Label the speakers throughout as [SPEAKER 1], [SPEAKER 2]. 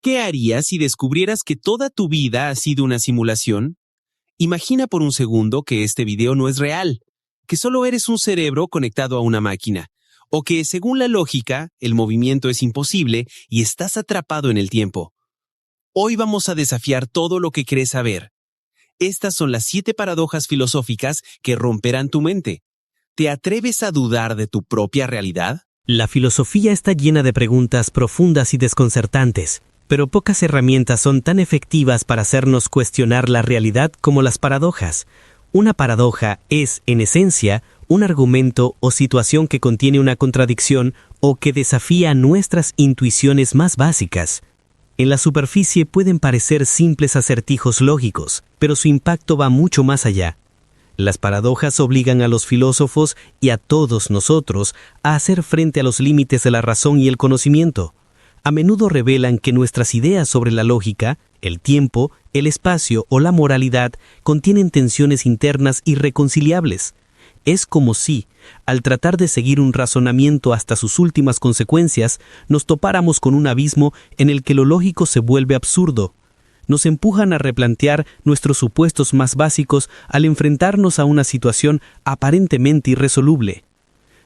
[SPEAKER 1] ¿Qué harías si descubrieras que toda tu vida ha sido una simulación? Imagina por un segundo que este video no es real, que solo eres un cerebro conectado a una máquina, o que, según la lógica, el movimiento es imposible y estás atrapado en el tiempo. Hoy vamos a desafiar todo lo que crees saber. Estas son las 7 paradojas filosóficas que romperán tu mente. ¿Te atreves a dudar de tu propia realidad?
[SPEAKER 2] La filosofía está llena de preguntas profundas y desconcertantes, pero pocas herramientas son tan efectivas para hacernos cuestionar la realidad como las paradojas. Una paradoja es, en esencia, un argumento o situación que contiene una contradicción o que desafía nuestras intuiciones más básicas. En la superficie pueden parecer simples acertijos lógicos, pero su impacto va mucho más allá. Las paradojas obligan a los filósofos y a todos nosotros a hacer frente a los límites de la razón y el conocimiento. A menudo revelan que nuestras ideas sobre la lógica, el tiempo, el espacio o la moralidad contienen tensiones internas irreconciliables. Es como si, al tratar de seguir un razonamiento hasta sus últimas consecuencias, nos topáramos con un abismo en el que lo lógico se vuelve absurdo. Nos empujan a replantear nuestros supuestos más básicos al enfrentarnos a una situación aparentemente irresoluble.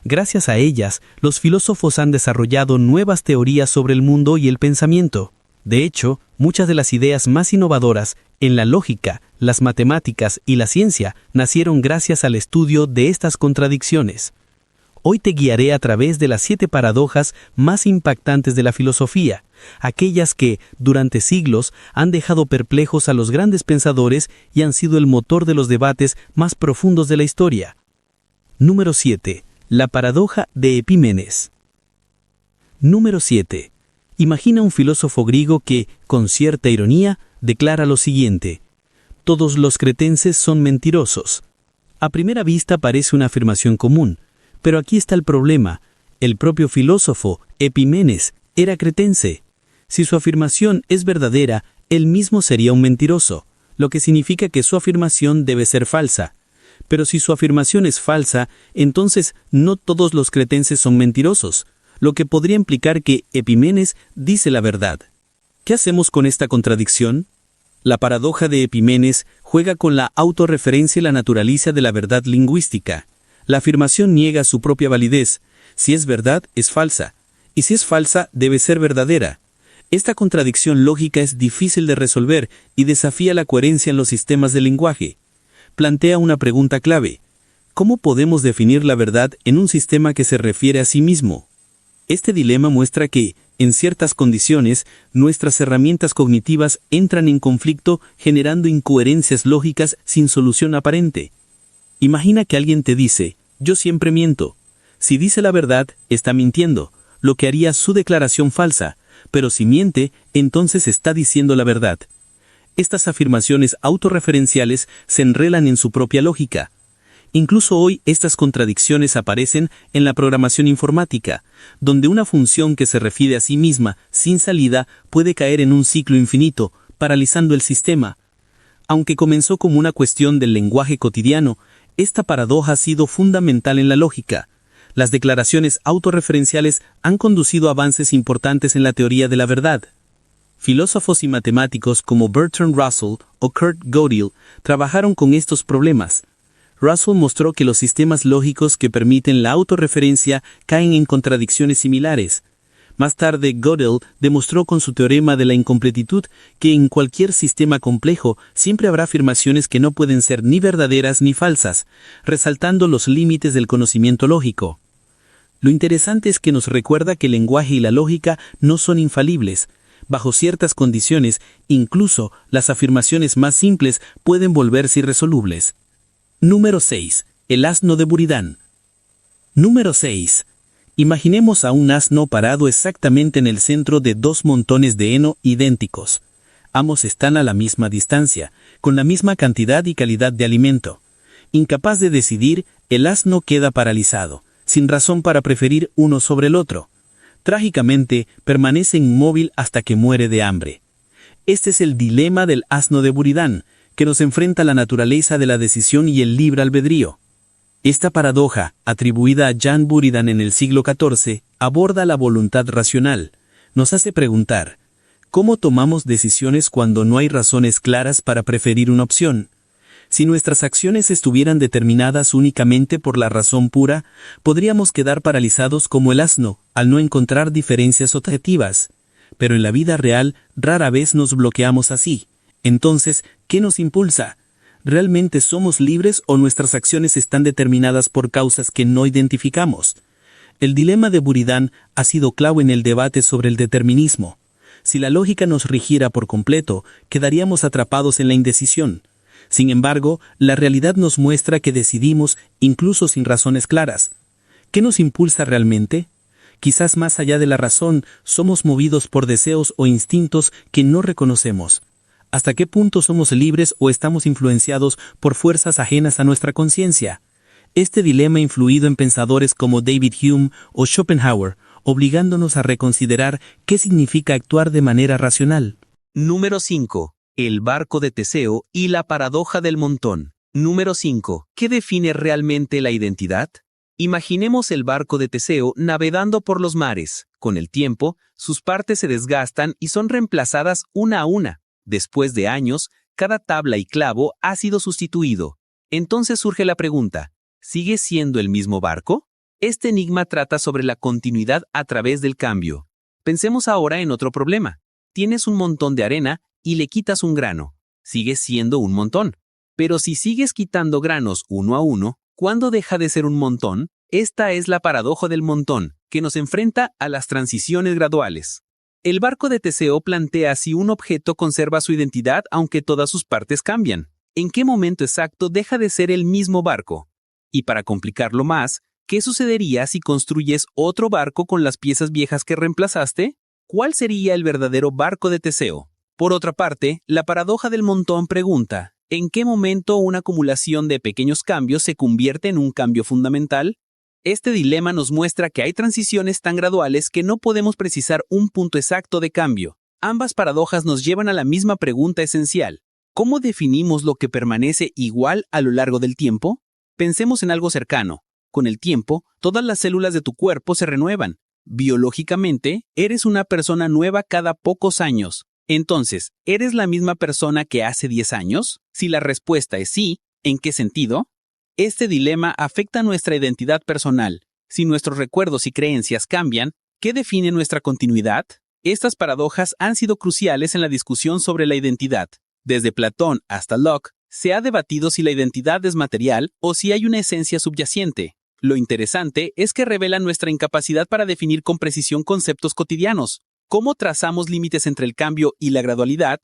[SPEAKER 2] Gracias a ellas, los filósofos han desarrollado nuevas teorías sobre el mundo y el pensamiento. De hecho, muchas de las ideas más innovadoras en la lógica, las matemáticas y la ciencia nacieron gracias al estudio de estas contradicciones. Hoy te guiaré a través de las 7 paradojas más impactantes de la filosofía, aquellas que, durante siglos, han dejado perplejos a los grandes pensadores y han sido el motor de los debates más profundos de la historia. Número 7. La paradoja de Epímenes. Número 7. Imagina un filósofo griego que, con cierta ironía, declara lo siguiente: todos los cretenses son mentirosos. A primera vista parece una afirmación común, pero aquí está el problema. El propio filósofo, Epímenes, era cretense. Si su afirmación es verdadera, él mismo sería un mentiroso, lo que significa que su afirmación debe ser falsa. Pero si su afirmación es falsa, entonces no todos los cretenses son mentirosos, lo que podría implicar que Epímenes dice la verdad. ¿Qué hacemos con esta contradicción? La paradoja de Epímenes juega con la autorreferencia y la naturaleza de la verdad lingüística. La afirmación niega su propia validez. Si es verdad, es falsa. Y si es falsa, debe ser verdadera. Esta contradicción lógica es difícil de resolver y desafía la coherencia en los sistemas de lenguaje. Plantea una pregunta clave: ¿cómo podemos definir la verdad en un sistema que se refiere a sí mismo? Este dilema muestra que, en ciertas condiciones, nuestras herramientas cognitivas entran en conflicto generando incoherencias lógicas sin solución aparente. Imagina que alguien te dice: yo siempre miento. Si dice la verdad, está mintiendo, lo que haría su declaración falsa, pero si miente, entonces está diciendo la verdad. Estas afirmaciones autorreferenciales se enredan en su propia lógica. Incluso hoy estas contradicciones aparecen en la programación informática, donde una función que se refiere a sí misma sin salida puede caer en un ciclo infinito, paralizando el sistema. Aunque comenzó como una cuestión del lenguaje cotidiano, esta paradoja ha sido fundamental en la lógica. Las declaraciones autorreferenciales han conducido a avances importantes en la teoría de la verdad. Filósofos y matemáticos como Bertrand Russell o Kurt Gödel trabajaron con estos problemas. Russell mostró que los sistemas lógicos que permiten la autorreferencia caen en contradicciones similares. Más tarde, Gödel demostró con su teorema de la incompletitud que en cualquier sistema complejo siempre habrá afirmaciones que no pueden ser ni verdaderas ni falsas, resaltando los límites del conocimiento lógico. Lo interesante es que nos recuerda que el lenguaje y la lógica no son infalibles. Bajo ciertas condiciones, incluso las afirmaciones más simples pueden volverse irresolubles. Número 6. El asno de Buridán. Número 6. Imaginemos a un asno parado exactamente en el centro de 2 montones de heno idénticos. Ambos están a la misma distancia, con la misma cantidad y calidad de alimento. Incapaz de decidir, el asno queda paralizado, sin razón para preferir uno sobre el otro. Trágicamente, permanece inmóvil hasta que muere de hambre. Este es el dilema del asno de Buridán, que nos enfrenta a la naturaleza de la decisión y el libre albedrío. Esta paradoja, atribuida a Jan Buridan en el siglo XIV, aborda la voluntad racional. Nos hace preguntar: ¿Cómo tomamos decisiones cuando no hay razones claras para preferir una opción? Si nuestras acciones estuvieran determinadas únicamente por la razón pura, podríamos quedar paralizados como el asno, al no encontrar diferencias objetivas. Pero en la vida real, rara vez nos bloqueamos así. Entonces, ¿qué nos impulsa? ¿Realmente somos libres o nuestras acciones están determinadas por causas que no identificamos? El dilema de Buridan ha sido clave en el debate sobre el determinismo. Si la lógica nos rigiera por completo, quedaríamos atrapados en la indecisión. Sin embargo, la realidad nos muestra que decidimos incluso sin razones claras. ¿Qué nos impulsa realmente? Quizás más allá de la razón, somos movidos por deseos o instintos que no reconocemos. ¿Hasta qué punto somos libres o estamos influenciados por fuerzas ajenas a nuestra conciencia? Este dilema ha influido en pensadores como David Hume o Schopenhauer, obligándonos a reconsiderar qué significa actuar de manera racional.
[SPEAKER 1] Número 5. El barco de Teseo y la paradoja del montón. Número 5. ¿Qué define realmente la identidad? Imaginemos el barco de Teseo navegando por los mares. Con el tiempo, sus partes se desgastan y son reemplazadas una a una. Después de años, cada tabla y clavo ha sido sustituido. Entonces surge la pregunta, ¿sigue siendo el mismo barco? Este enigma trata sobre la continuidad a través del cambio. Pensemos ahora en otro problema. Tienes un montón de arena y le quitas un grano. Sigue siendo un montón. Pero si sigues quitando granos uno a uno, ¿cuándo deja de ser un montón? Esta es la paradoja del montón, que nos enfrenta a las transiciones graduales. El barco de Teseo plantea si un objeto conserva su identidad aunque todas sus partes cambian. ¿En qué momento exacto deja de ser el mismo barco? Y para complicarlo más, ¿qué sucedería si construyes otro barco con las piezas viejas que reemplazaste? ¿Cuál sería el verdadero barco de Teseo? Por otra parte, la paradoja del montón pregunta, ¿en qué momento una acumulación de pequeños cambios se convierte en un cambio fundamental? Este dilema nos muestra que hay transiciones tan graduales que no podemos precisar un punto exacto de cambio. Ambas paradojas nos llevan a la misma pregunta esencial. ¿Cómo definimos lo que permanece igual a lo largo del tiempo? Pensemos en algo cercano. Con el tiempo, todas las células de tu cuerpo se renuevan. Biológicamente, eres una persona nueva cada pocos años. Entonces, ¿eres la misma persona que hace 10 años? Si la respuesta es sí, ¿en qué sentido? Este dilema afecta nuestra identidad personal. Si nuestros recuerdos y creencias cambian, ¿qué define nuestra continuidad? Estas paradojas han sido cruciales en la discusión sobre la identidad. Desde Platón hasta Locke, se ha debatido si la identidad es material o si hay una esencia subyacente. Lo interesante es que revela nuestra incapacidad para definir con precisión conceptos cotidianos. ¿Cómo trazamos límites entre el cambio y la gradualidad?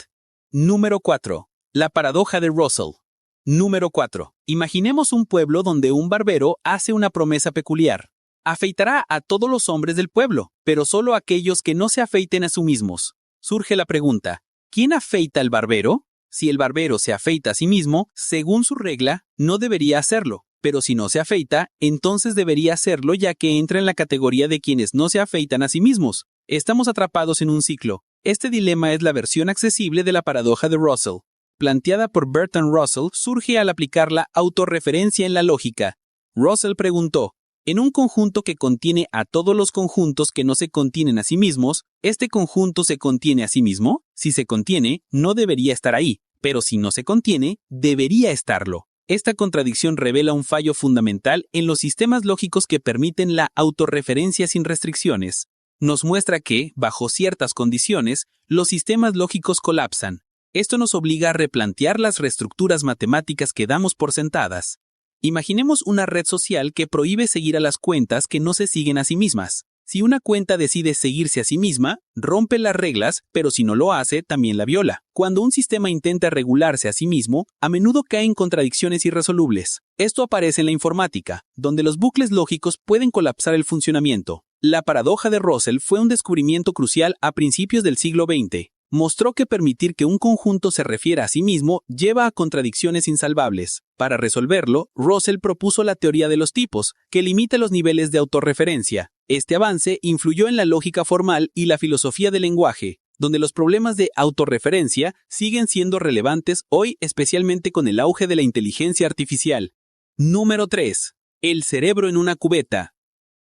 [SPEAKER 1] Número 4. La paradoja de Russell. Número 4. Imaginemos un pueblo donde un barbero hace una promesa peculiar. Afeitará a todos los hombres del pueblo, pero solo a aquellos que no se afeiten a sí mismos. Surge la pregunta, ¿quién afeita al barbero? Si el barbero se afeita a sí mismo, según su regla, no debería hacerlo. Pero si no se afeita, entonces debería hacerlo ya que entra en la categoría de quienes no se afeitan a sí mismos. Estamos atrapados en un ciclo. Este dilema es la versión accesible de la paradoja de Russell. Planteada por Bertrand Russell, surge al aplicar la autorreferencia en la lógica. Russell preguntó, en un conjunto que contiene a todos los conjuntos que no se contienen a sí mismos, ¿este conjunto se contiene a sí mismo? Si se contiene, no debería estar ahí, pero si no se contiene, debería estarlo. Esta contradicción revela un fallo fundamental en los sistemas lógicos que permiten la autorreferencia sin restricciones. Nos muestra que, bajo ciertas condiciones, los sistemas lógicos colapsan. Esto nos obliga a replantear las reestructuras matemáticas que damos por sentadas. Imaginemos una red social que prohíbe seguir a las cuentas que no se siguen a sí mismas. Si una cuenta decide seguirse a sí misma, rompe las reglas, pero si no lo hace, también la viola. Cuando un sistema intenta regularse a sí mismo, a menudo cae en contradicciones irresolubles. Esto aparece en la informática, donde los bucles lógicos pueden colapsar el funcionamiento. La paradoja de Russell fue un descubrimiento crucial a principios del siglo XX. Mostró que permitir que un conjunto se refiera a sí mismo lleva a contradicciones insalvables. Para resolverlo, Russell propuso la teoría de los tipos, que limita los niveles de autorreferencia. Este avance influyó en la lógica formal y la filosofía del lenguaje, donde los problemas de autorreferencia siguen siendo relevantes hoy, especialmente con el auge de la inteligencia artificial. Número 3. El cerebro en una cubeta.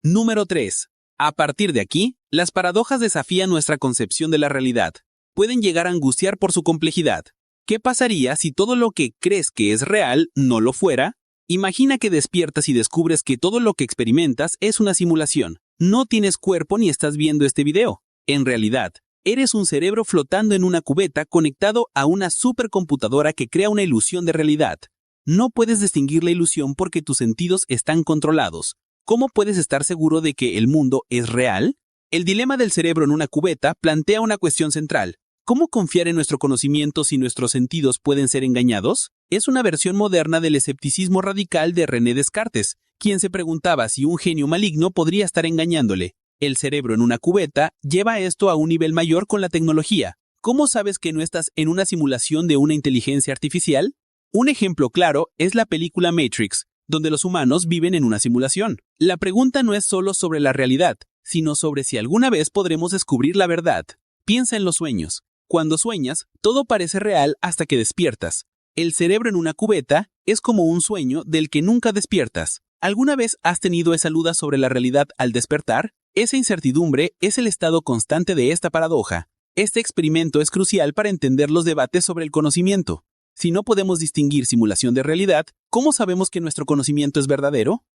[SPEAKER 1] Número 3. A partir de aquí, las paradojas desafían nuestra concepción de la realidad. pueden llegar a angustiar por su complejidad. ¿Qué pasaría si todo lo que crees que es real no lo fuera? Imagina que despiertas y descubres que todo lo que experimentas es una simulación. No tienes cuerpo ni estás viendo este video. En realidad, eres un cerebro flotando en una cubeta conectado a una supercomputadora que crea una ilusión de realidad. No puedes distinguir la ilusión porque tus sentidos están controlados. ¿Cómo puedes estar seguro de que el mundo es real? El dilema del cerebro en una cubeta plantea una cuestión central. ¿Cómo confiar en nuestro conocimiento si nuestros sentidos pueden ser engañados? Es una versión moderna del escepticismo radical de René Descartes, quien se preguntaba si un genio maligno podría estar engañándole. El cerebro en una cubeta lleva esto a un nivel mayor con la tecnología. ¿Cómo sabes que no estás en una simulación de una inteligencia artificial? Un ejemplo claro es la película Matrix, donde los humanos viven en una simulación. La pregunta no es solo sobre la realidad, sino sobre si alguna vez podremos descubrir la verdad. Piensa en los sueños. Cuando sueñas, todo parece real hasta que despiertas. El cerebro en una cubeta es como un sueño del que nunca despiertas. ¿Alguna vez has tenido esa duda sobre la realidad al despertar? Esa incertidumbre es el estado constante de esta paradoja. Este experimento es crucial para entender los debates sobre el conocimiento. Si no podemos distinguir simulación de realidad, ¿cómo sabemos que nuestro conocimiento es verdadero?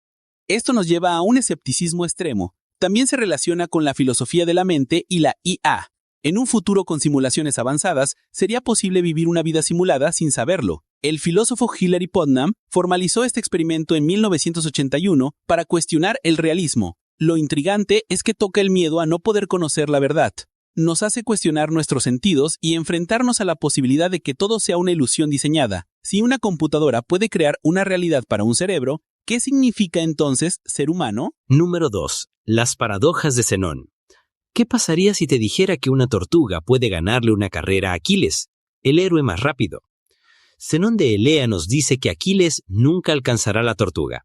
[SPEAKER 1] Esto nos lleva a un escepticismo extremo. También se relaciona con la filosofía de la mente y la IA. En un futuro con simulaciones avanzadas, sería posible vivir una vida simulada sin saberlo. El filósofo Hilary Putnam formalizó este experimento en 1981 para cuestionar el realismo. Lo intrigante es que toca el miedo a no poder conocer la verdad. Nos hace cuestionar nuestros sentidos y enfrentarnos a la posibilidad de que todo sea una ilusión diseñada. Si una computadora puede crear una realidad para un cerebro, ¿qué significa entonces ser humano?
[SPEAKER 2] Número 2. Las paradojas de Zenón. ¿Qué pasaría si te dijera que una tortuga puede ganarle una carrera a Aquiles, el héroe más rápido? Zenón de Elea nos dice que Aquiles nunca alcanzará la tortuga.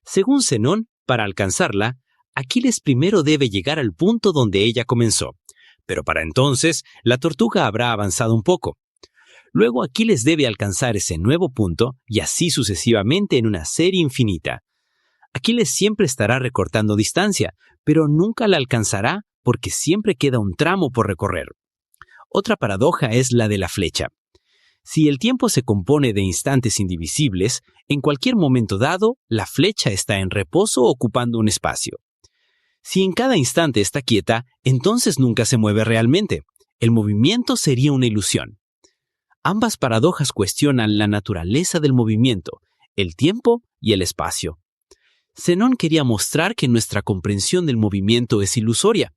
[SPEAKER 2] Según Zenón, para alcanzarla, Aquiles primero debe llegar al punto donde ella comenzó, pero para entonces la tortuga habrá avanzado un poco. Luego Aquiles debe alcanzar ese nuevo punto y así sucesivamente en una serie infinita. Aquiles siempre estará recortando distancia, pero nunca la alcanzará porque siempre queda un tramo por recorrer. Otra paradoja es la de la flecha. Si el tiempo se compone de instantes indivisibles, en cualquier momento dado, la flecha está en reposo ocupando un espacio. Si en cada instante está quieta, entonces nunca se mueve realmente. El movimiento sería una ilusión. Ambas paradojas cuestionan la naturaleza del movimiento, el tiempo y el espacio. Zenón quería mostrar que nuestra comprensión del movimiento es ilusoria.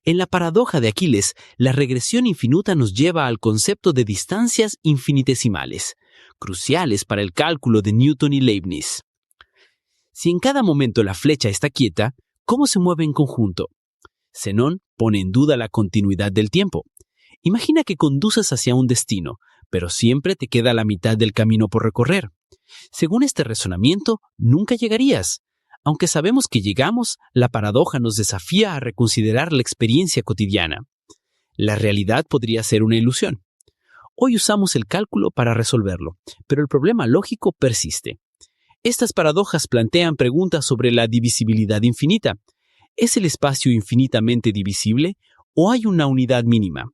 [SPEAKER 2] En la paradoja de Aquiles, la regresión infinita nos lleva al concepto de distancias infinitesimales, cruciales para el cálculo de Newton y Leibniz. Si en cada momento la flecha está quieta, ¿cómo se mueve en conjunto? Zenón pone en duda la continuidad del tiempo. Imagina que conduces hacia un destino, pero siempre te queda la mitad del camino por recorrer. Según este razonamiento, nunca llegarías. Aunque sabemos que llegamos, la paradoja nos desafía a reconsiderar la experiencia cotidiana. La realidad podría ser una ilusión. Hoy usamos el cálculo para resolverlo, pero el problema lógico persiste. Estas paradojas plantean preguntas sobre la divisibilidad infinita. ¿Es el espacio infinitamente divisible o hay una unidad mínima?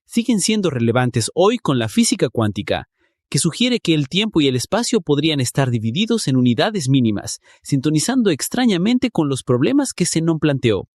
[SPEAKER 2] Siguen siendo relevantes hoy con la física cuántica, que sugiere que el tiempo y el espacio podrían estar divididos en unidades mínimas, sintonizando extrañamente con los problemas que Zenón planteó.